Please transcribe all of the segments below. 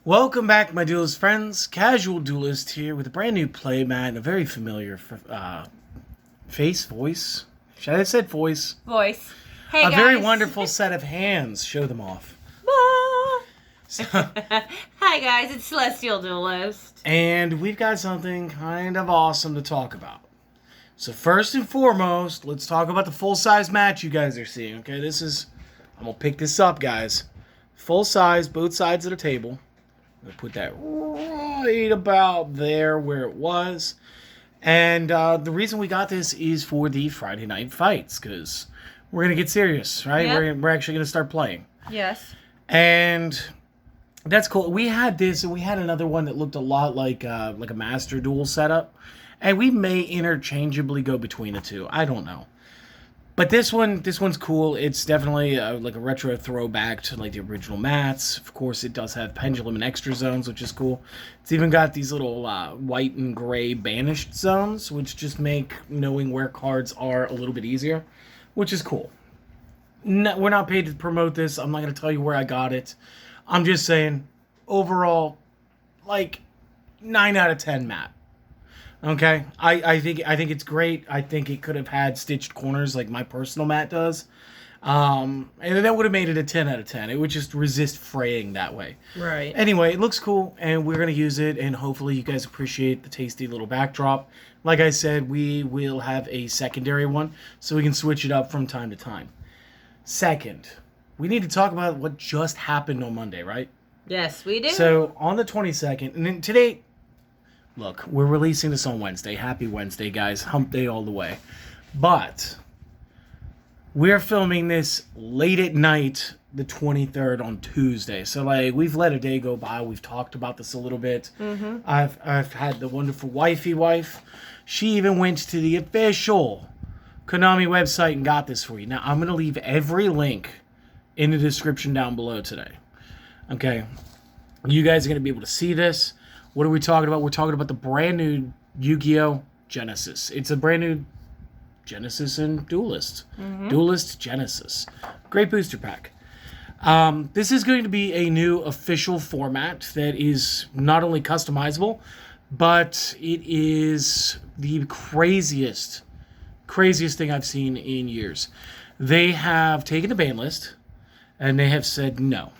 Welcome back, my Duelist friends. Casual Duelist here with a brand new playmat and a very familiar voice. Should I have said voice? Voice. Hey, a guys. very wonderful set of hands. Show them off. So, Hi, guys. It's Celestial Duelist. and we've got something kind of awesome to talk about. So first and foremost, let's talk about the full-size match you guys are seeing. Okay, I'm going to pick this up, guys. Full size, both sides of the table. I'm going to put that right about there where it was. And the reason we got this is for the Friday night fights, because we're going to get serious, right? Yep. We're actually going to start playing. Yes. And that's cool. We had this, and we had another one that looked a lot like a Master Duel setup. And we may interchangeably go between the two. I don't know. But this one's cool. It's definitely like a retro throwback to like the original mats. Of course, it does have pendulum and extra zones, which is cool. It's even got these little white and gray banished zones, which just make knowing where cards are a little bit easier, which is cool. No, we're not paid to promote this. I'm not going to tell you where I got it. I'm just saying, overall, like 9 out of 10 mat. Okay, I think it's great. I think it could have had stitched corners like my personal mat does. And that would have made it a 10 out of 10. It would just resist fraying that way. Right. Anyway, it looks cool, and we're going to use it, and hopefully you guys appreciate the tasty little backdrop. Like I said, we will have a secondary one, so we can switch it up from time to time. Second, we need to talk about what just happened on Monday, right? Yes, we do. So, on the 22nd, and then today... Look, we're releasing this on Wednesday. Happy Wednesday, guys. Hump day all the way. But we're filming this late at night, the 23rd on Tuesday. So, like, we've let a day go by. We've talked about this a little bit. Mm-hmm. I've had the wonderful wifey wife. She even went to the official Konami website and got this for you. Now, I'm going to leave every link in the description down below today. Okay? You guys are going to be able to see this. What are we talking about? We're talking about the brand new Yu-gi-oh! Genesys. It's a brand new Genesys and Duelist. Mm-hmm. Duelist Genesys. Great booster pack. This is going to be a new official format that is not only customizable, but it is the craziest thing I've seen in years. They have taken the ban list, and they have said no.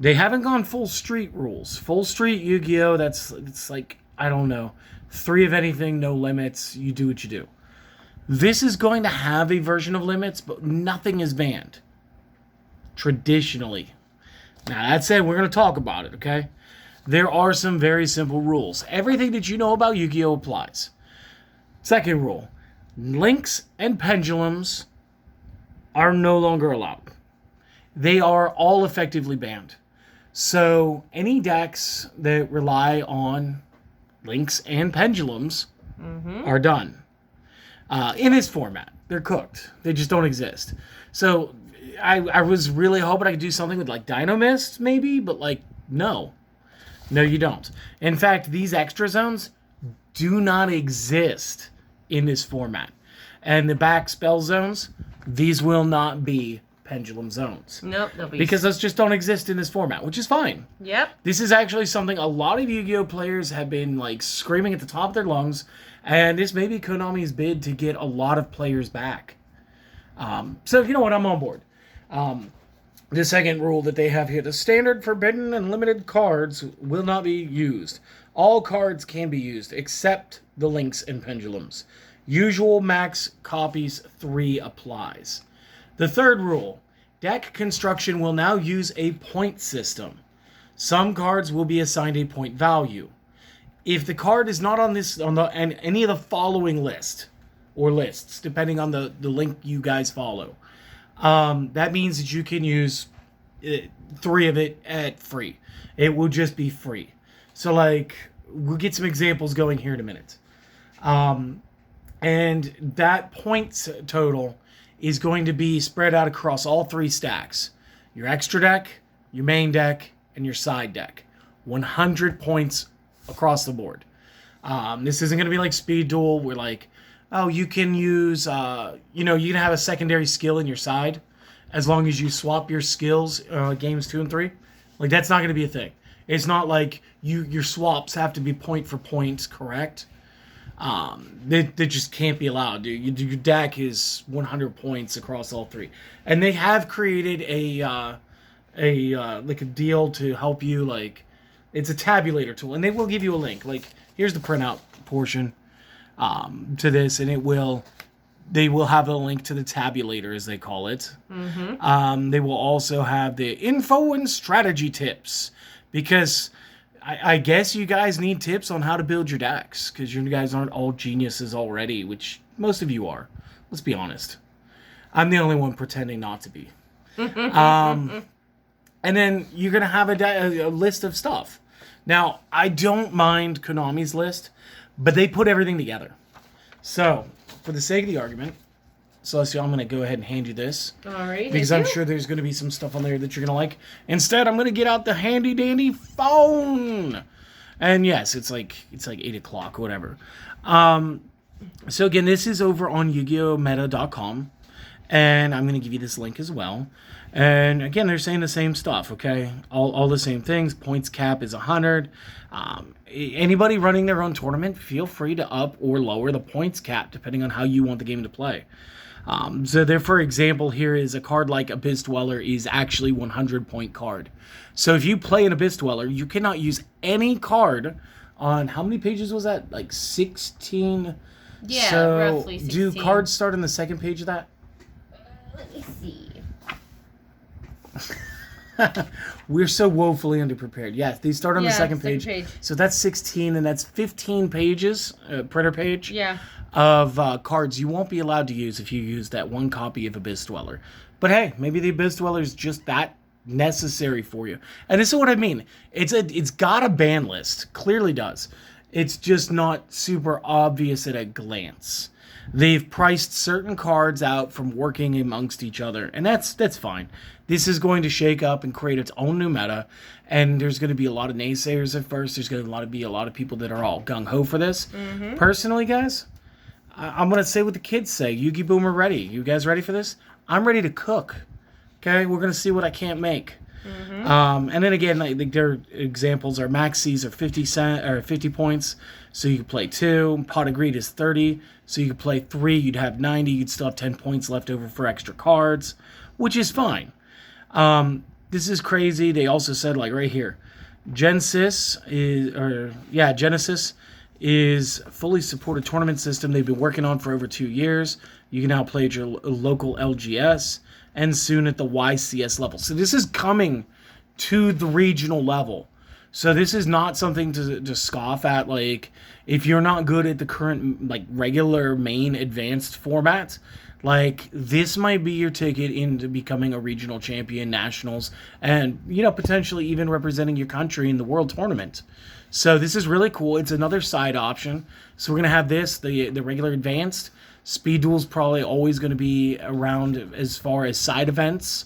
They haven't gone full street rules. Full street Yu-Gi-Oh! It's like, I don't know, 3 of anything, no limits, you do what you do. This is going to have a version of limits, but nothing is banned. Traditionally. Now, that said, we're going to talk about it, okay? There are some very simple rules. Everything that you know about Yu-Gi-Oh! Applies. Second rule, links and pendulums are no longer allowed. They are all effectively banned. So any decks that rely on links and pendulums are done. In this format, they're cooked. They just don't exist. So I was really hoping I could do something with like Dino Mist maybe, but like no. No, you don't. In fact, these extra zones do not exist in this format. And the back spell zones, these will not be pendulum zones. Nope, they'll be... Because those just don't exist in this format, which is fine. Yep. This is actually something a lot of Yu-Gi-Oh! Players have been like screaming at the top of their lungs, and this may be Konami's bid to get a lot of players back. So you know what, I'm on board. The second rule that they have here, the standard forbidden and limited cards will not be used. All cards can be used, except the links and pendulums. Usual max copies 3 applies. The third rule, deck construction will now use a point system. Some cards will be assigned a point value. If the card is not on any of the following list, or lists, depending on the link you guys follow, that means that you can use 3 of it at free. It will just be free. So, like, we'll get some examples going here in a minute. And that points total is going to be spread out across all 3 stacks. Your extra deck, your main deck, and your side deck. 100 points across the board. This isn't going to be like Speed Duel where like, oh, you can use, you can have a secondary skill in your side as long as you swap your skills, games 2 and 3. Like, that's not going to be a thing. It's not like your swaps have to be point for point correct. They just can't be allowed. Your deck is 100 points across all three. And they have created a like a deal to help you, like, it's a tabulator tool, and they will give you a link. Like, here's the printout portion to this, and they will have a link to the tabulator, as they call it. They will also have the info and strategy tips, because I guess you guys need tips on how to build your decks, because you guys aren't all geniuses already, which most of you are. Let's be honest. I'm the only one pretending not to be. And then you're going to have a list of stuff. Now, I don't mind Konami's list, but they put everything together. So, for the sake of the argument, Celestial, I'm going to go ahead and hand you this. All right. Because I'm sure there's going to be some stuff on there that you're going to like. Instead, I'm going to get out the handy-dandy phone. And yes, it's like 8 o'clock, whatever. So again, this is over on yugiohmeta.com. And I'm going to give you this link as well. And again, they're saying the same stuff, okay? All the same things. Points cap is 100. Anybody running their own tournament, feel free to up or lower the points cap depending on how you want the game to play. So there, for example, here is a card like Abyss Dweller is actually 100-point card. So if you play an Abyss Dweller, you cannot use any card on, how many pages was that? Like 16? Yeah, so roughly 16. Do cards start on the second page of that? Let me see. We're so woefully underprepared. Yes, they start on the second page. So that's 16, and that's 15 pages, printer page, of cards you won't be allowed to use if you use that one copy of Abyss Dweller. But hey, maybe the Abyss Dweller is just that necessary for you. And this is what I mean. It's got a ban list. Clearly does. It's just not super obvious at a glance. They've priced certain cards out from working amongst each other, and that's fine. This is going to shake up and create its own new meta, and there's going to be a lot of naysayers at first. There's going to be a lot of people that are all gung-ho for this. Personally, guys, I'm going to say what the kids say. Yu-Gi Boomer ready. You guys ready for this? I'm ready to cook. Okay? We're going to see what I can't make. And then again, like, their examples are maxis are 50 points, so you can play 2. Pot of Greed is 30, so you could play 3. You'd have 90. You'd still have 10 points left over for extra cards, which is fine. This is crazy. They also said, like, right here, Genesys is fully supported tournament system they've been working on for over 2 years. You can now play at your local LGS and soon at the YCS level. So this is coming to the regional level. So this is not something to scoff at. Like, if you're not good at the current, like, regular main advanced format, like, this might be your ticket into becoming a regional champion, nationals, and, you know, potentially even representing your country in the world tournament. So this is really cool. It's another side option. So we're going to have this, the regular advanced. Speed Duel's probably always going to be around as far as side events.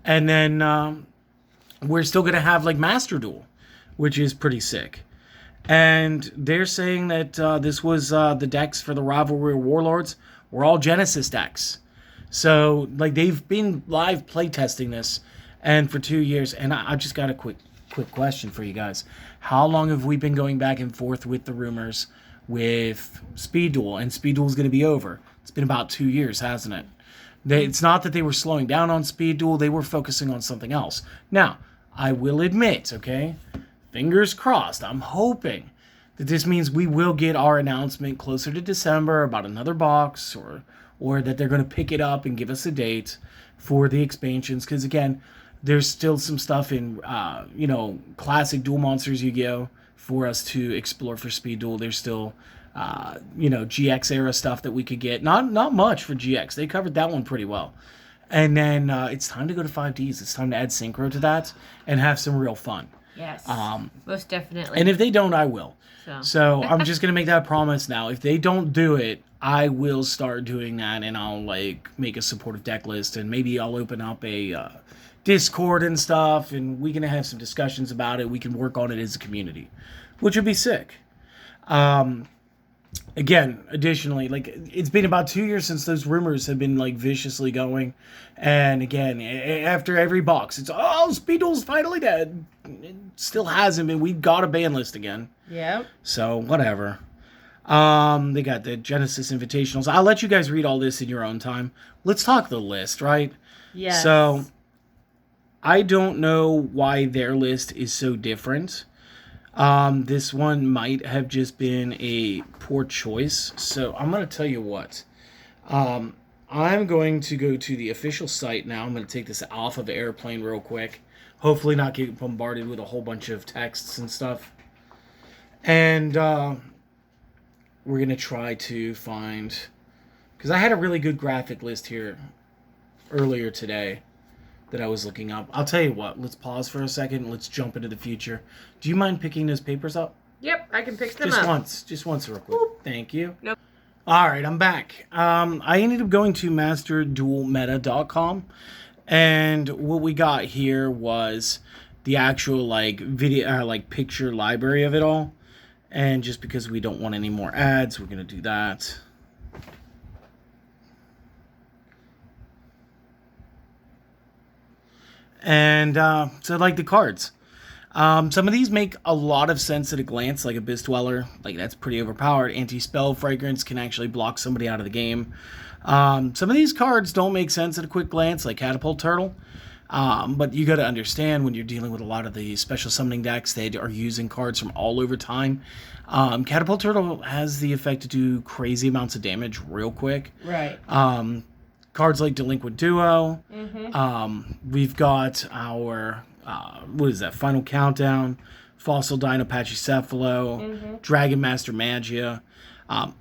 And then we're still going to have, like, Master Duel, which is pretty sick. And they're saying that this was the decks for the Rivalry Warlords were all Genesys decks. So, like, they've been live playtesting this and for 2 years. And I just got a quick question for you guys. How long have we been going back and forth with the rumors with Speed Duel? And Speed Duel is going to be over. It's been about 2 years, hasn't it? It's not that they were slowing down on Speed Duel. They were focusing on something else. Now, I will admit, okay, fingers crossed, I'm hoping that this means we will get our announcement closer to December about another box, or that they're going to pick it up and give us a date for the expansions. Because, again, there's still some stuff in, classic Duel Monsters Yu-Gi-Oh! For us to explore for Speed Duel. There's still, GX era stuff that we could get. Not much for GX. They covered that one pretty well. And then it's time to go to 5Ds. It's time to add Synchro to that and have some real fun. Yes, most definitely. And if they don't, I will. So I'm just going to make that promise now. If they don't do it, I will start doing that, and I'll, like, make a supportive deck list, and maybe I'll open up a Discord and stuff, and we can have some discussions about it. We can work on it as a community, which would be sick. again, additionally, like, it's been about 2 years since those rumors have been, like, viciously going. And again, after every box, it's, oh, Speedle's finally dead. It still hasn't been. We've got a ban list again. Yep. So, whatever. They got the Genesys Invitationals. I'll let you guys read all this in your own time. Let's talk the list, right? Yes. So, I don't know why their list is so different. This one might have just been a poor choice. So, I'm going to tell you what. I'm going to go to the official site now. I'm going to take this off of airplane real quick. Hopefully not get bombarded with a whole bunch of texts and stuff. And, we're going to try to find... Because I had a really good graphic list here earlier today that I was looking up. I'll tell you what. Let's pause for a second. Let's jump into the future. Do you mind picking those papers up? Yep, I can pick them Just up. once. Just once real quick. Boop. Thank you. Nope. Alright, I'm back. I ended up going to masterduelmeta.com. And what we got here was the actual, like, video, like, picture library of it all. And just because we don't want any more ads, we're going to do that. And so, like, the cards. Some of these make a lot of sense at a glance, like Abyss Dweller. Like, that's pretty overpowered. Anti-Spell Fragrance can actually block somebody out of the game. Some of these cards don't make sense at a quick glance, like Catapult Turtle. But you got to understand when you're dealing with a lot of the special summoning decks that are using cards from all over time. Catapult Turtle has the effect to do crazy amounts of damage real quick. Right. Cards like Delinquent Duo. Mm-hmm. We've got our, what is that, Final Countdown, Fossil Dino Pachycephalo, Dragon Master Magia.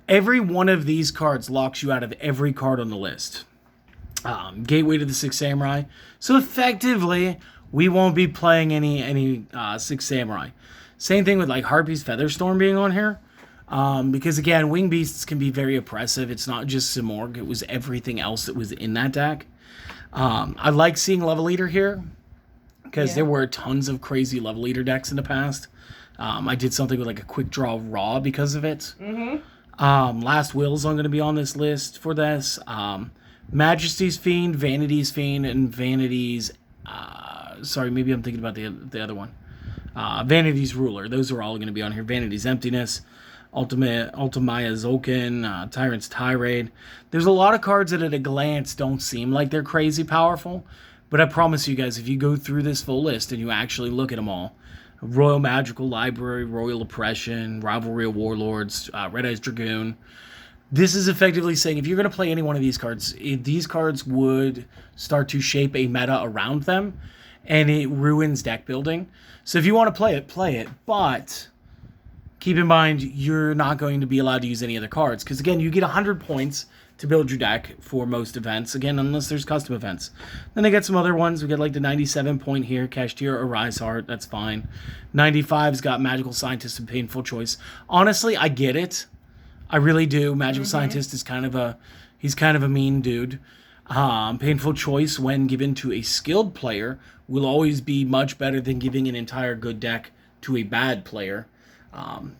Every one of these cards locks you out of every card on the list. Gateway to the Six Samurai. So effectively, we won't be playing any Six Samurai. Same thing with like Harpy's Featherstorm being on here. Because again, Wing Beasts can be very oppressive. It's not just Simorgh, it was everything else that was in that deck. I like seeing Level Eater here, because there were tons of crazy Level Eater decks in the past. I did something with like a Quick Draw Raw because of it. Last Will's going to be on this list for this. Majesty's Fiend, Vanity's Fiend, and Vanity's... sorry, maybe I'm thinking about the other one. Vanity's Ruler. Those are all going to be on here. Vanity's Emptiness, Ultimaya Zolkin, Tyrant's Tirade. There's a lot of cards that at a glance don't seem like they're crazy powerful, but I promise you guys, if you go through this full list and you actually look at them all, Royal Magical Library, Royal Oppression, Rivalry of Warlords, Red Eyes Dragoon, this is effectively saying if you're going to play any one of these cards, these cards would start to shape a meta around them, and it ruins deck building. So if you want to play it, but keep in mind you're not going to be allowed to use any other cards, because again, you get 100 points to build your deck for most events, again, unless there's custom events. Then they get some other ones. We get like the 97 point here, Kashtira or Rise Heart, that's fine. 95's got Magical Scientist and Painful Choice. Honestly, I get it. I really do. Magical Scientist is kind of a mean dude. Painful Choice, when given to a skilled player, will always be much better than giving an entire good deck to a bad player.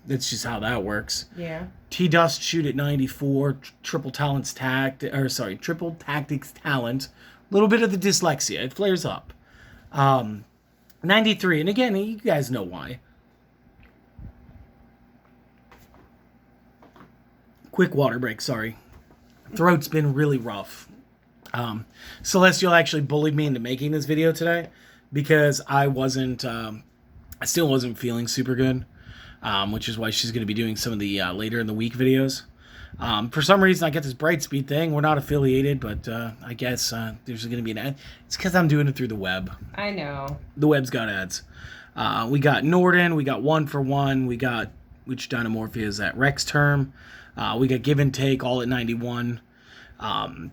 That's just how that works. Yeah. T-Dust Shoot at 94. Triple Tactics Talent. A little bit of the dyslexia. It flares up. 93. And again, you guys know why. Quick water break, sorry. Throat's been really rough. Celestial actually bullied me into making this video today because I still wasn't feeling super good, which is why she's going to be doing some of the later in the week videos. For some reason, I get this Brightspeed thing. We're not affiliated, but I guess there's going to be an ad. It's because I'm doing it through the web. I know. The web's got ads. We got Norden. We got 1-for-1. We got which Dynamorphia is that? Rex Term. We got Give and Take, all at 91. And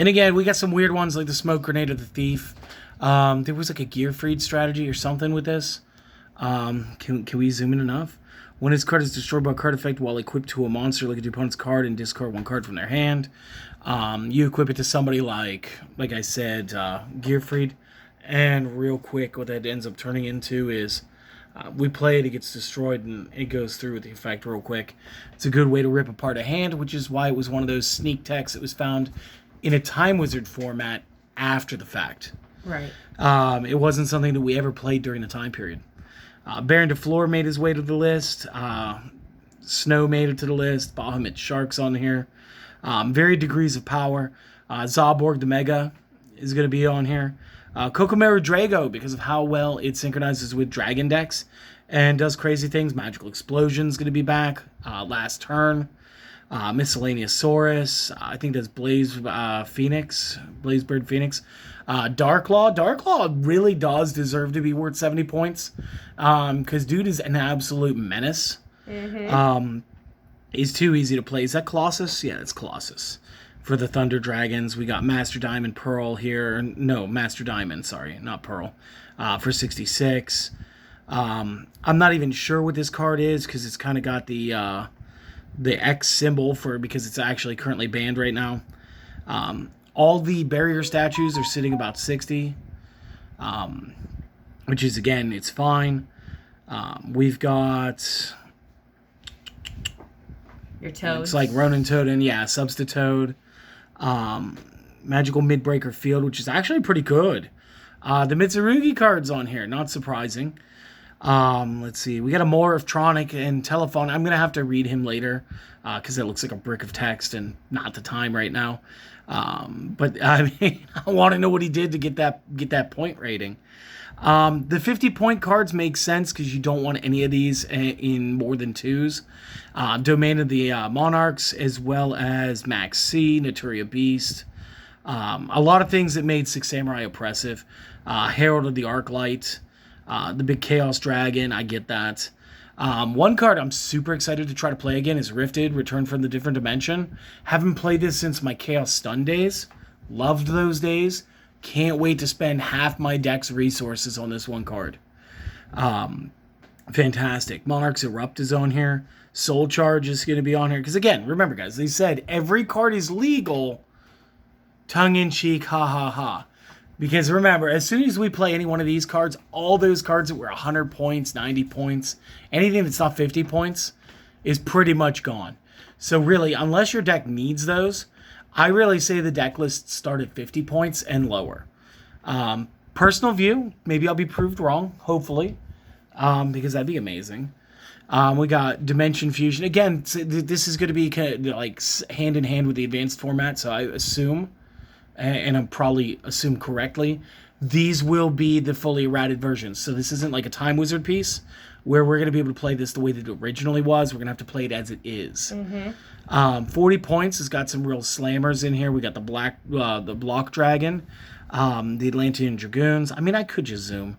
again, we got some weird ones like the Smoke Grenade or the Thief. There was like a Gearfried strategy or something with this. Can we zoom in enough? When his card is destroyed by a card effect while equipped to a monster, look at your opponent's card and discard one card from their hand. You equip it to somebody like I said, Gearfried. And real quick, what that ends up turning into is We play it, it gets destroyed, and it goes through with the effect real quick. It's a good way to rip apart a hand, which is why it was one of those sneak techs that was found in a Time Wizard format after the fact. Right. It wasn't something that we ever played during the time period. Baron DeFleur made his way to the list. Snow made it to the list. Bahamut Shark's on here. Varied degrees of power. Zaborg the Mega is going to be on here. Kokomaru Drago, because of how well it synchronizes with Dragon decks and does crazy things. Magical Explosion's going to be back. Last Turn. Miscellaneous Saurus. I think that's Blazebird Phoenix. Darklaw really does deserve to be worth 70 points. Because dude is an absolute menace. Mm-hmm. He's too easy to play. Is that Colossus? Yeah, it's Colossus. For the Thunder Dragons, we got Master Diamond Pearl here. No, Master Diamond, sorry, not Pearl. For 66. I'm not even sure what this card is because it's kind of got the X symbol because it's actually currently banned right now. All the barrier statues are sitting about 60, which is, again, it's fine. We've got... Your Toad. It's like Ronin Toad, yeah, Substitute. Magical Midbreaker Field, which is actually pretty good. The Mitsurugi card's on here, not surprising. Let's see, we got a Morphtronic and Telephone. I'm gonna have to read him later because it looks like a brick of text and not the time right now. But I mean, I want to know what he did to get that point rating. The 50-point cards make sense because you don't want any of these in more than 2s. Domain of the Monarchs, as well as Max C, Naturia Beast. A lot of things that made Six Samurai oppressive. Herald of the Arclight. The Big Chaos Dragon, I get that. One card I'm super excited to try to play again is Rifted, Return from the Different Dimension. Haven't played this since my Chaos Stun days. Loved those days. Can't wait to spend half my deck's resources on this one card. Fantastic. Monarch's Erupt is on here. Soul Charge is going to be on here. Because again, remember guys, they said every card is legal. Tongue-in-cheek, ha ha ha. Because remember, as soon as we play any one of these cards, all those cards that were 100 points, 90 points, anything that's not 50 points is pretty much gone. So really, unless your deck needs those, I really say the deck list start at 50 points and lower. Personal view, maybe I'll be proved wrong, hopefully, because that'd be amazing. We got Dimension Fusion. Again, this is going to be kind of like hand in hand with the advanced format, so I assume, and I'm probably assume correctly, these will be the fully errated versions. So this isn't like a Time Wizard piece where we're going to be able to play this the way that it originally was. We're going to have to play it as it is. 40 points has got some real slammers in here. We got the Block Dragon, the Atlantean Dragoons. I mean, I could just zoom.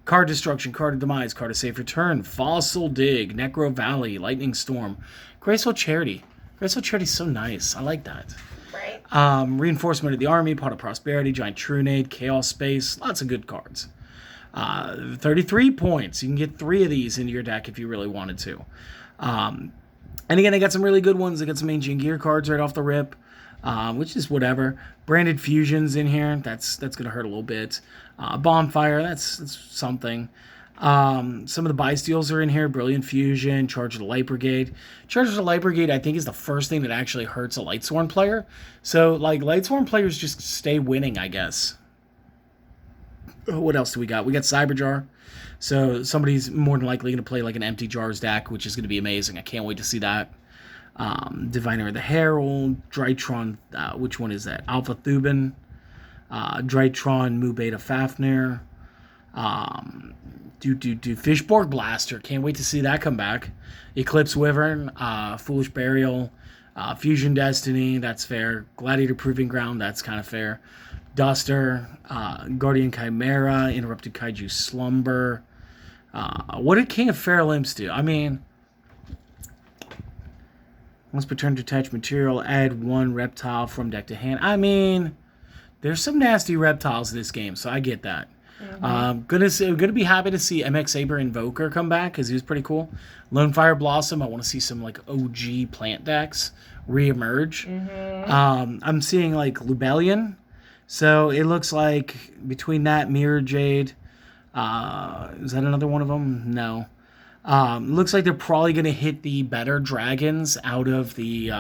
Card Destruction, Card of Demise, Card of Safe Return, Fossil Dig, Necro Valley, Lightning Storm, Graceful Charity. Graceful Charity's so nice. I like that. Right. Reinforcement of the Army, Pot of Prosperity, Giant Trunade, Chaos Space. Lots of good cards. 33 points. You can get 3 of these into your deck if you really wanted to. And again, I got some really good ones. I got some Ancient Gear cards right off the rip, which is whatever. Branded Fusions in here. That's going to hurt a little bit. Bonfire, that's something. Some of the buy-steals are in here. Brilliant Fusion, Charge of the Light Brigade. Charge of the Light Brigade, I think, is the first thing that actually hurts a Lightsworn player. So, like, Lightsworn players just stay winning, I guess. What else do we got? We got Cyberjar. So somebody's more than likely going to play like an Empty Jars deck, which is going to be amazing. I can't wait to see that. Diviner of the Herald, Drytron, which one is that? Alpha Thuban, Drytron, Mu Beta Fafnir, Fishborg Blaster. Can't wait to see that come back. Eclipse Wyvern, Foolish Burial, Fusion Destiny, that's fair. Gladiator Proving Ground, that's kind of fair. Duster, Guardian Chimera, Interrupted Kaiju Slumber. What did King of Feral Imps do? I mean, once returned to attached material, add 1 reptile from deck to hand. I mean, there's some nasty reptiles in this game, so I get that. Gonna be happy to see MX Saber Invoker come back because he was pretty cool. Lone Fire Blossom. I want to see some like OG plant decks reemerge. I'm seeing like Lubellion. So it looks like between that, Mirror Jade, Is that another one of them? No. Looks like they're probably going to hit the better dragons out of the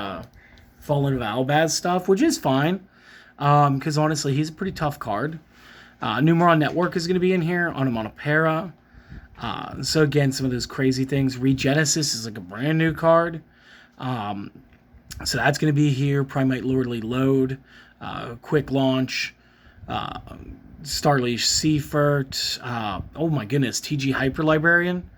Fallen of Albaz stuff, which is fine. Because honestly, he's a pretty tough card. Numeron Network is going to be in here. Onomatopoeia. So again, some of those crazy things. Genesys is like a brand new card. So that's going to be here. Primite Lordly Load. Quick Launch. Starleash Seafert. Oh my goodness, TG Hyper Librarian.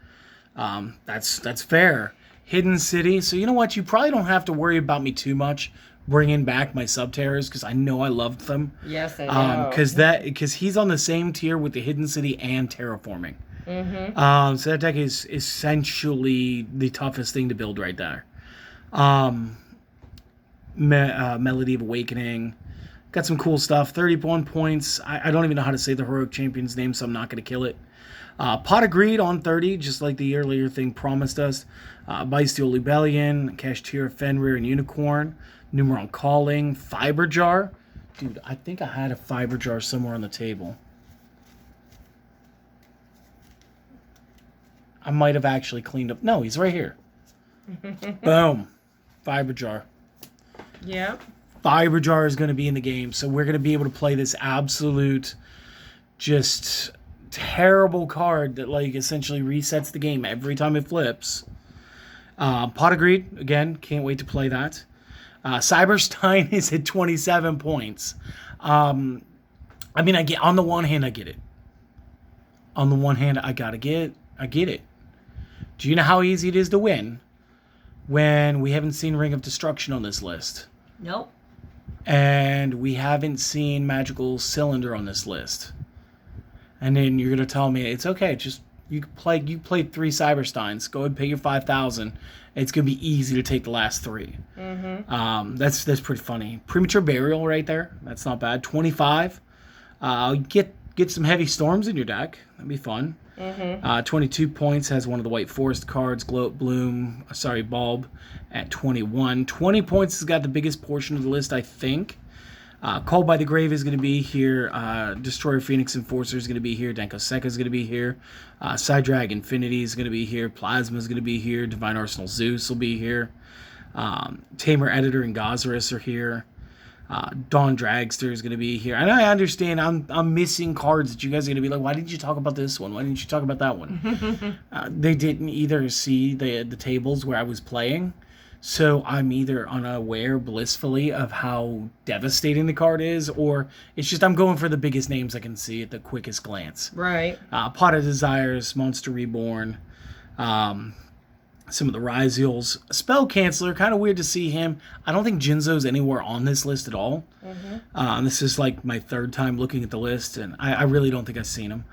That's fair. Hidden City. So you know what? You probably don't have to worry about me too much bringing back my Subterrors because I know I loved them. Yes, I know. Because he's on the same tier with the Hidden City and Terraforming. Mm-hmm. So that deck is essentially the toughest thing to build right there. Melody of Awakening. Got some cool stuff. 31 points. I don't even know how to say the Heroic Champion's name, so I'm not going to kill it. Pot of Greed on 30, just like the earlier thing promised us. Bysteel Rebellion, Kashtira Fenrir and Unicorn, Numeron Calling, Fiber Jar. Dude, I think I had a Fiber Jar somewhere on the table. I might have actually cleaned up. No, he's right here. Boom. Fiber Jar. Yep. Fiber Jar is going to be in the game, so we're going to be able to play this absolute, just terrible card that like essentially resets the game every time it flips. Pot of Greed, again, can't wait to play that. Cyberstein is at 27 points. I mean, on the one hand, I get it. On the one hand, I get it. Do you know how easy it is to win when we haven't seen Ring of Destruction on this list? Nope. And we haven't seen Magical Cylinder on this list. And then you're gonna tell me it's okay, just you played 3 Cybersteins, go ahead and pay your 5,000. It's gonna be easy to take the last 3. Mm-hmm. That's pretty funny. Premature Burial right there. That's not bad. 25. Get some Heavy Storms in your deck. That'd be fun. Mm-hmm. 22 points, has one of the White Forest cards. Bulb at 21. 20 points has got the biggest portion of the list, I think. Called by the Grave is going to be here. Destroyer Phoenix Enforcer is going to be here. Denko Seka is going to be here. Psydrag Infinity is going to be here. Plasma is going to be here. Divine Arsenal Zeus will be here. Tamer Editor and Gazarus are here. Dawn Dragster is going to be here. And I understand I'm missing cards that you guys are going to be like, why didn't you talk about this one? Why didn't you talk about that one? They didn't either see the tables where I was playing. So I'm either unaware blissfully of how devastating the card is, or it's just I'm going for the biggest names I can see at the quickest glance. Right. Pot of Desires, Monster Reborn, some of the Ryziels. Spell Canceller, kind of weird to see him. I don't think Jinzo's anywhere on this list at all. Mm-hmm. This is like my 3rd time looking at the list, and I really don't think I've seen him.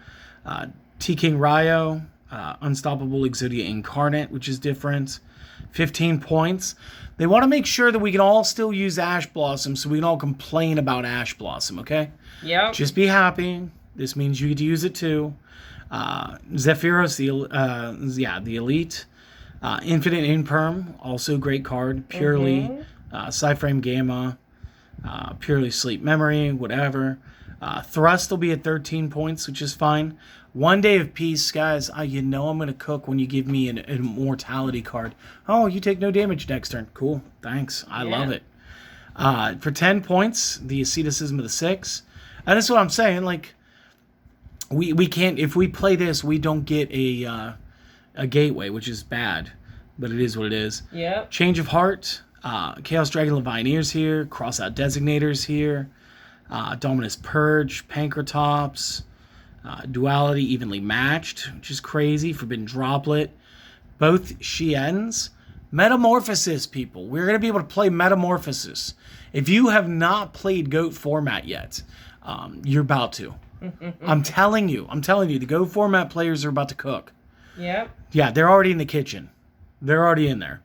T-King Ryo, Unstoppable Exodia Incarnate, which is different. 15 points. They want to make sure that we can all still use Ash Blossom, so we can all complain about Ash Blossom, okay? Yep. Just be happy. This means you get to use it too. Zephyros, the Elite. Infinite Imperm, also great card. Purely. Cyframe Gamma. Purely Sleep Memory, whatever. Thrust will be at 13 points, which is fine. One Day of Peace, guys. You know I'm going to cook when you give me an Immortality card. Oh, you take no damage next turn. Cool. Thanks. I love it. For 10 points, the Asceticism of the Six. And that's what I'm saying. Like, we can't... If we play this, we don't get a Gateway, which is bad. But it is what it is. Yep. Change of Heart. Chaos Dragon Levianeer's here. Crossout Designator's here. Dominus Purge. Pankratops. Duality Evenly Matched, which is crazy. Forbidden Droplet. Both Shiens. Metamorphosis, people. We're going to be able to play Metamorphosis. If you have not played GOAT format yet, you're about to. I'm telling you, the GOAT format players are about to cook. Yep. Yeah, they're already in the kitchen. They're already in there.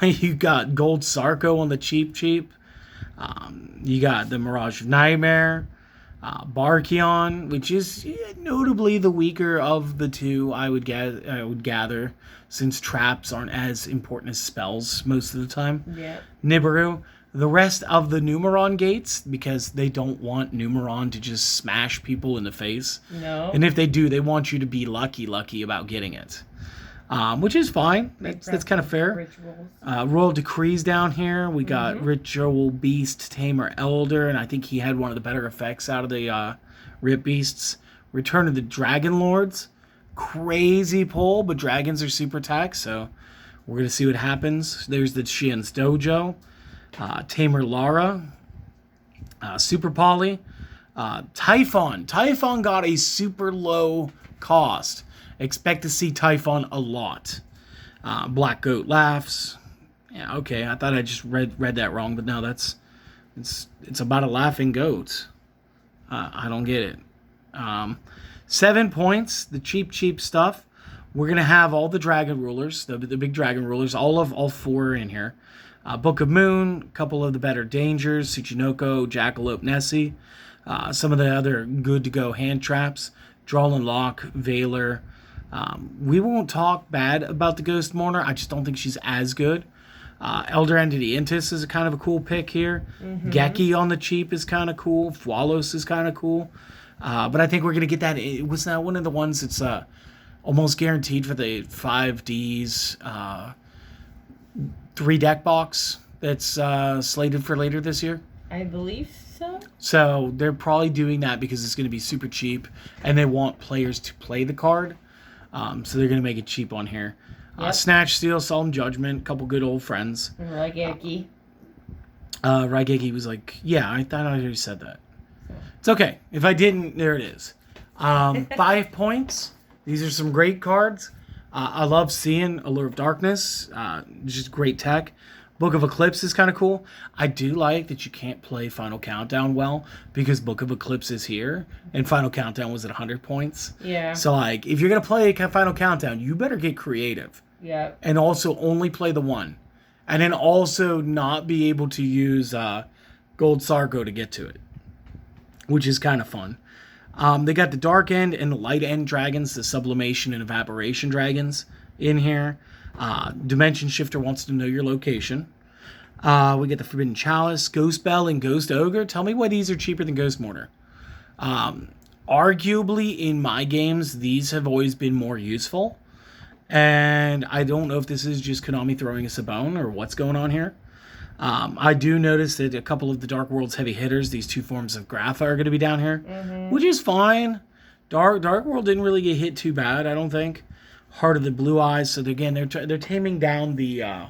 You got Gold Sarko on the cheap. You got the Mirage of Nightmare. Barkion, which is notably the weaker of the two, I would gather, since traps aren't as important as spells most of the time. Yeah. Nibiru, The rest of the Numeron gates, because they don't want Numeron to just smash people in the face. No. And if they do, they want you to be lucky about getting it. Which is fine. That's kind of fair. Rituals. Royal Decrees down here. We got Ritual Beast, Tamer Elder, and I think he had one of the better effects out of the Rip Beasts. Return of the Dragon Lords. Crazy pull, but dragons are super attack, so we're going to see what happens. There's the Shien's Dojo. Tamer Lara. Super Poly. Typhon. Typhon got a super low cost. Expect to see Typhon a lot. Black Goat Laughs. Yeah, okay. I thought I just read that wrong, but no, it's about a laughing goat. I don't get it. 7 points, the cheap stuff. We're gonna have all the dragon rulers, the big dragon rulers. All four are in here. Book of Moon, a couple of the better dangers, Tsuchinoko, Jackalope, Nessie. Some of the other good to go hand traps. Drawl and Lock, Veiler. We won't talk bad about the Ghost Mourner. I just don't think she's as good. Elder Entity Intis is a kind of a cool pick here. Geki on the cheap is kind of cool. Fwalos is kind of cool. But I think we're going to get that. Was that one of the ones that's almost guaranteed for the 5Ds 3-deck box that's slated for later this year? I believe so. So they're probably doing that because it's going to be super cheap, and they want players to play the card. So they're going to make it cheap on here. Yep. Snatch, Steal, Solemn Judgment, a couple good old friends. Raigeki. Raigeki was like, yeah, I thought I already said that. It's okay. If I didn't, there it is. 5 points. These are some great cards. I love seeing Allure of Darkness. Just great tech. Book of Eclipse is kind of cool. I do like that you can't play Final Countdown well because Book of Eclipse is here and Final Countdown was at 100 points. Yeah. So, like, if you're going to play Final Countdown, you better get creative. Yeah. And also only play the one. And then also not be able to use Gold Sargo to get to it, which is kind of fun. They got the Dark End and the Light End dragons, the Sublimation and Evaporation dragons in here. Dimension Shifter wants to know your location. We get the Forbidden Chalice, Ghost Bell, and Ghost Ogre. Tell me why these are cheaper than Ghost Mortar. Arguably, in my games, these have always been more useful. And I don't know if this is just Konami throwing us a bone or what's going on here. I do notice that a couple of the Dark World's heavy hitters, these two forms of Grapha, are going to be down here, which is fine. Dark World didn't really get hit too bad, I don't think. Heart of the Blue Eyes. So again, they're taming down the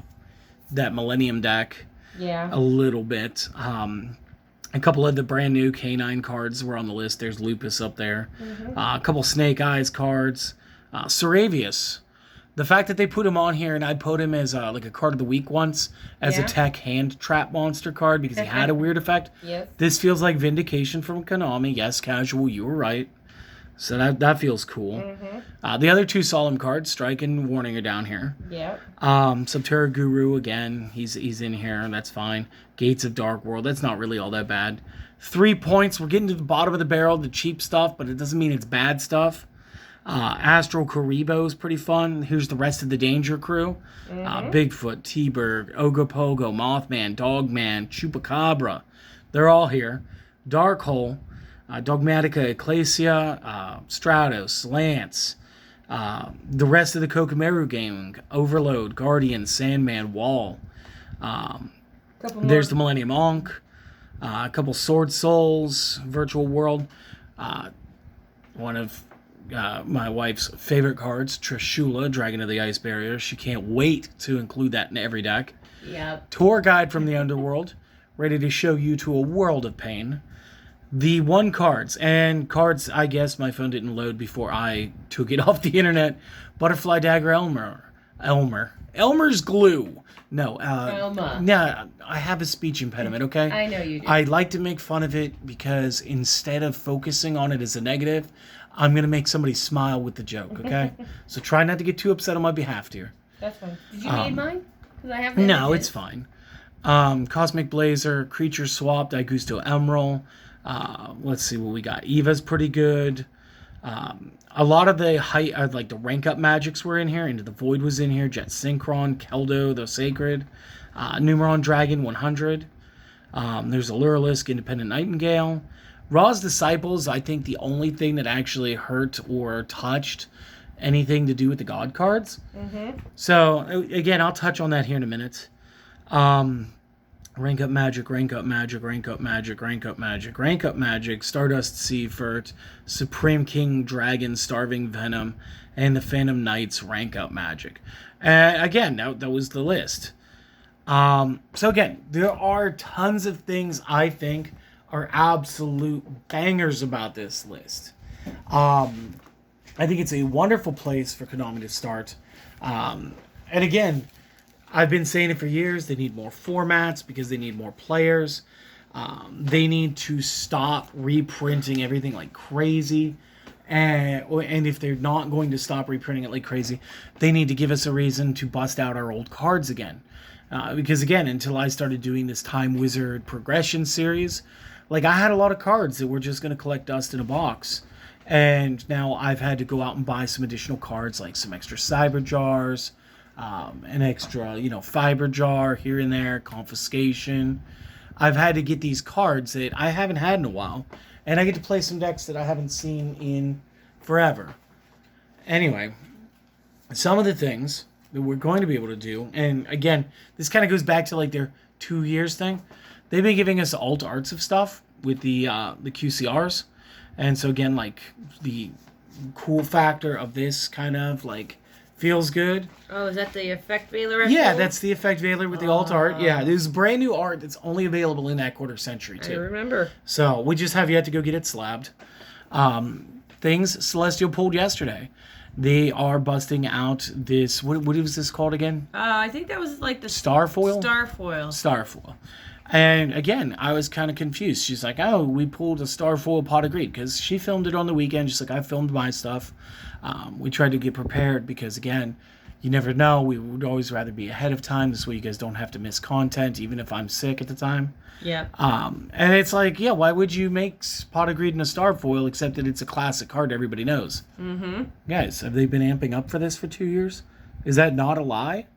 that Millennium deck a little bit. A couple of the brand new Canine cards were on the list. There's Lupus up there. A couple Snake Eyes cards. Saravius. The fact that they put him on here, and I put him as like a card of the week once, as a tech hand trap monster card because he had a weird effect. Yep. This feels like vindication from Konami. Yes, casual, you were right. So that feels cool. The other two Solemn cards, Strike and Warning, are down here. Yep. Subterra Guru, again, he's in here, and that's fine. Gates of Dark World, that's not really all that bad. 3 points, we're getting to the bottom of the barrel, the cheap stuff, but it doesn't mean it's bad stuff. Astral Karibo is pretty fun. Here's the rest of the Danger Crew. Bigfoot, T-Bird, Ogopogo, Mothman, Dogman, Chupacabra. They're all here. Dark Hole, Dogmatica Ecclesia, Stratos, Lance, the rest of the Kokomeru gang, Overload, Guardian, Sandman, Wall. There's the Millennium Ankh, a couple Sword Souls, Virtual World, one of my wife's favorite cards, Trishula, Dragon of the Ice Barrier. She can't wait to include that in every deck. Yep. Tour Guide from the Underworld, ready to show you to a world of pain. The one cards, and cards, I guess my phone didn't load before I took it off the internet. Butterfly Dagger Elmer's Glue. No, Elma. Yeah, I have a speech impediment, okay? I know you do. I like to make fun of it because instead of focusing on it as a negative, I'm going to make somebody smile with the joke, okay? So try not to get too upset on my behalf, dear. That's fine. Did you need mine? Because I have No, it's fine. Cosmic Blazer, Creature Swapped, Augusto Emerald. Let's see what we got. Eva's pretty good. A lot of the like the rank up magics were in here. Into the Void was in here. Jet Synchron, Keldo, the Sacred, Numeron Dragon 100. There's a Duelist, Independent Nightingale. Ra's Disciples, I think the only thing that actually hurt or touched anything to do with the God cards. Mm-hmm. So, again, I'll touch on that here in a minute. Rank Up Magic, Rank Up Magic, Rank Up Magic, Rank Up Magic, Rank Up Magic, Stardust Seafort, Supreme King Dragon, Starving Venom, and the Phantom Knights Rank Up Magic. Again, that was the list. So again, there are tons of things I think are absolute bangers about this list. I think it's a wonderful place for Konami to start. And again, I've been saying it for years. They need more formats because they need more players. They need to stop reprinting everything like crazy. And if they're not going to stop reprinting it like crazy, they need to give us a reason to bust out our old cards again. Because again, until I started doing this Time Wizard progression series, like I had a lot of cards that were just going to collect dust in a box. And now I've had to go out and buy some additional cards, like some extra Cyber Jars, an extra, Fiber Jar here and there, Confiscation. I've had to get these cards that I haven't had in a while, and I get to play some decks that I haven't seen in forever. Anyway, some of the things that we're going to be able to do, and again, this kind of goes back to like their 2 years thing. They've been giving us alt arts of stuff with the QCRs, and so again, like the cool factor of this kind of like feels good. Oh, is that the Effect Veiler? Yeah, that's the Effect Veiler with the alt art. Yeah, there's brand new art that's only available in that quarter century too. I remember. So we just have yet to go get it slabbed. Things Celestial pulled yesterday. They are busting out this. What was this called again? I think that was like the Starfoil. Starfoil. And again, I was kind of confused. She's like, "Oh, we pulled a Starfoil Pot of Greed," because she filmed it on the weekend, just like I filmed my stuff. We tried to get prepared because, again, you never know. We would always rather be ahead of time. This way you guys don't have to miss content, even if I'm sick at the time. Yeah. And it's like, yeah, why would you make Pot of Greed and a Starfoil, except that it's a classic card everybody knows? Mm-hmm. Guys, have they been amping up for this for 2 years? Is that not a lie?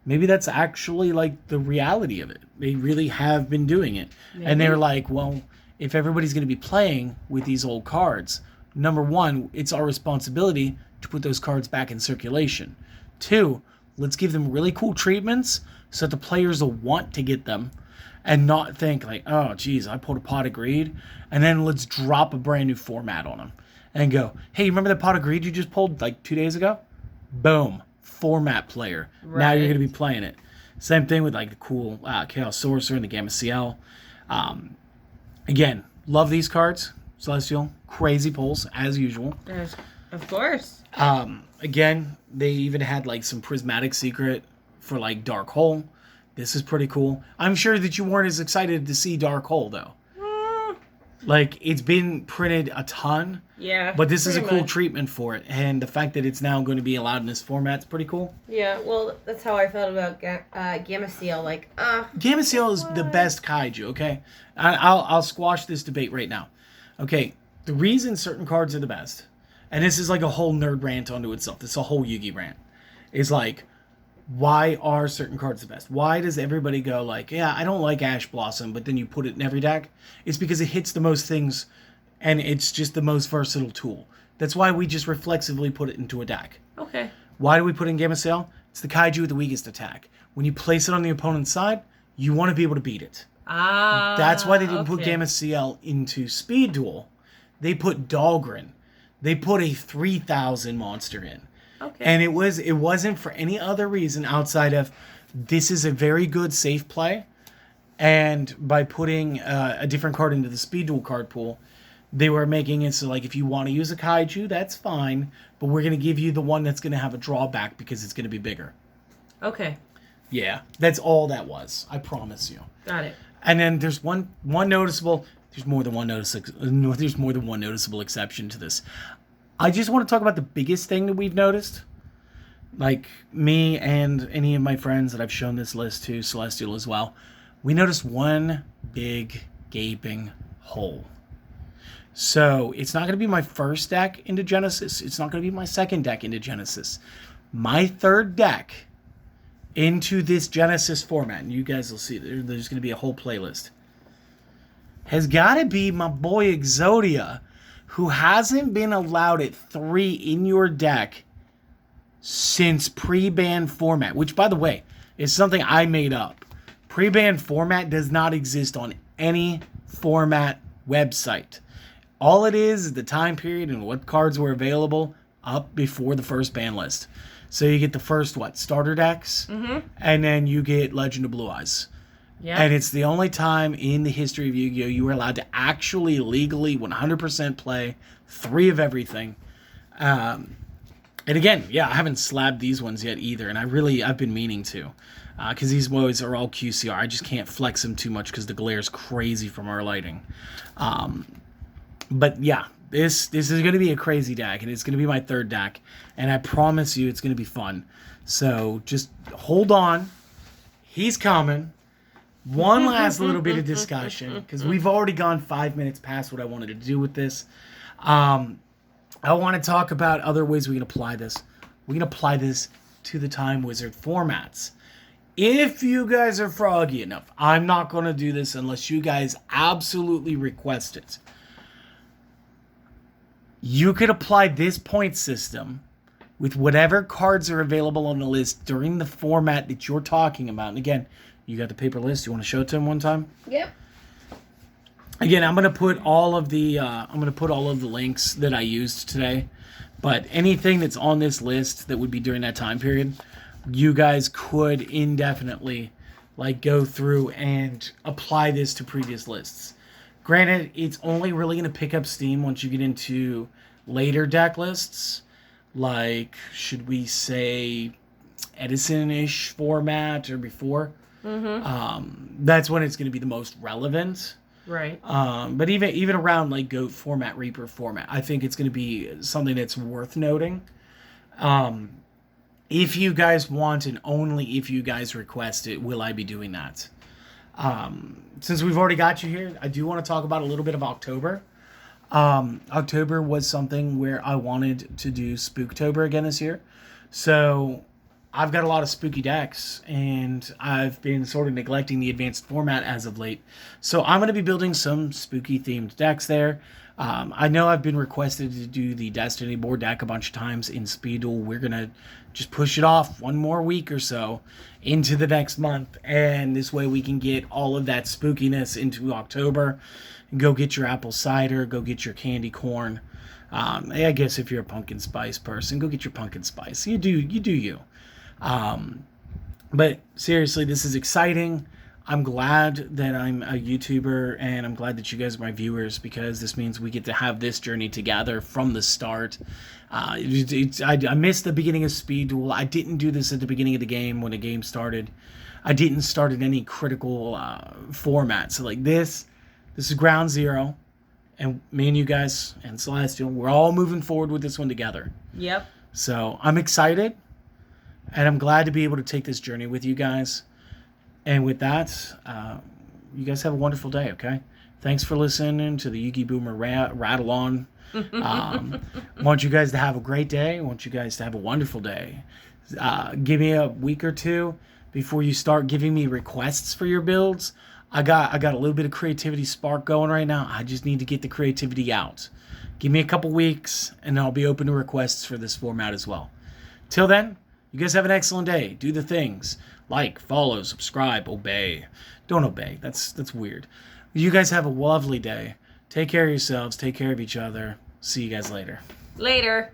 Maybe that's actually like the reality of it. They really have been doing it. Maybe. And they're like, well, if everybody's going to be playing with these old cards, number one, it's our responsibility to put those cards back in circulation. Two, let's give them really cool treatments so that the players will want to get them and not think like, oh, geez, I pulled a Pot of Greed. And then let's drop a brand new format on them and go, hey, remember that Pot of Greed you just pulled like 2 days ago? Boom. Format player. Right. Now you're going to be playing it. Same thing with like the cool Chaos Sorcerer and the Gamma CL. Again, love these cards. Celestial, crazy pulls as usual. Yes, of course. Again, they even had like some Prismatic Secret for like Dark Hole. This is pretty cool. I'm sure that you weren't as excited to see Dark Hole though. Like, it's been printed a ton. Yeah. But this is a cool treatment for it. And the fact that it's now going to be allowed in this format is pretty cool. Yeah, well, that's how I felt about Gamma CL. Like, Gamma CL is the best kaiju, okay? I'll squash this debate right now. Okay, the reason certain cards are the best, and this is like a whole nerd rant onto itself. This is a whole Yu-Gi rant. Is like, why are certain cards the best? Why does everybody go like, yeah, I don't like Ash Blossom, but then you put it in every deck? It's because it hits the most things, and it's just the most versatile tool. That's why we just reflexively put it into a deck. Okay. Why do we put in Gamma CL? It's the kaiju with the weakest attack. When you place it on the opponent's side, you want to be able to beat it. That's why they didn't put Gamma CL into Speed Duel. They put Dahlgren. They put a 3,000 monster in. Okay. And it wasn't for any other reason outside of this is a very good safe play, and by putting a different card into the Speed Duel card pool, they were making it so like if you want to use a kaiju, that's fine, but we're going to give you the one that's going to have a drawback because it's going to be bigger. Okay. Yeah, that's all that was. I promise you. Got it. And then there's one noticeable. There's more than one noticeable exception to this. I just want to talk about the biggest thing that we've noticed. Like, me and any of my friends that I've shown this list to, Celestial as well, we noticed one big gaping hole. So, it's not going to be my first deck into Genesys. It's not going to be my second deck into Genesys. My third deck into this Genesys format, and you guys will see there's going to be a whole playlist, has got to be my boy Exodia, who hasn't been allowed at 3 in your deck since pre-ban format, which, by the way, is something I made up. Pre-ban format does not exist on any format website. All it is the time period and what cards were available up before the first ban list. So you get the first, starter decks, and then you get Legend of Blue Eyes. Yeah. And it's the only time in the history of Yu-Gi-Oh! You were allowed to actually legally 100% play 3 of everything. And again, I haven't slabbed these ones yet either, and I've been meaning to. Because these boys are all QCR. I just can't flex them too much because the glare is crazy from our lighting. But yeah, this is going to be a crazy deck, and it's going to be my 3rd deck, and I promise you it's going to be fun. So just hold on. He's coming. One last little bit of discussion, because we've already gone 5 minutes past what I wanted to do with this. I want to talk about other ways we can apply this. We can apply this to the Time Wizard formats. If you guys are froggy enough, I'm not going to do this unless you guys absolutely request it. You could apply this point system with whatever cards are available on the list during the format that you're talking about. And again, you got the paper list. You want to show it to him one time? Yep. Again, I'm going to put all of the links that I used today. But anything that's on this list that would be during that time period, you guys could indefinitely go through and apply this to previous lists. Granted, it's only really going to pick up steam once you get into later deck lists, like, should we say, Edison-ish format or before. That's when it's going to be the most relevant. Right. But even around Goat format, Reaper format, I think it's going to be something that's worth noting. If you guys want, and only if you guys request it, will I be doing that. Since we've already got you here, I do want to talk about a little bit of October. October was something where I wanted to do Spooktober again this year. So I've got a lot of spooky decks, and I've been sort of neglecting the advanced format as of late. So I'm going to be building some spooky themed decks there. I know I've been requested to do the Destiny board deck a bunch of times in Speed Duel. We're going to just push it off one more week or so into the next month. And this way we can get all of that spookiness into October. And go get your apple cider. Go get your candy corn. I guess if you're a pumpkin spice person, go get your pumpkin spice. You do you. But seriously, this is exciting. I'm glad that I'm a YouTuber, and I'm glad that you guys are my viewers, because this means we get to have this journey together from the start. I missed the beginning of Speed Duel. I didn't do this at the beginning of the game when the game started. I didn't start in any critical format. So this is ground zero, and me and you guys and Celestial, we're all moving forward with this one together. Yep. So I'm excited, and I'm glad to be able to take this journey with you guys. And with that, you guys have a wonderful day, okay? Thanks for listening to the Yu-Gi Boomer Rattle On. Want you guys to have a great day. Want you guys to have a wonderful day. Give me a week or two before you start giving me requests for your builds. I got a little bit of creativity spark going right now. I just need to get the creativity out. Give me a couple weeks, and I'll be open to requests for this format as well. Till then, you guys have an excellent day. Do the things. Like, follow, subscribe, obey. Don't obey. That's weird. You guys have a lovely day. Take care of yourselves. Take care of each other. See you guys later. Later.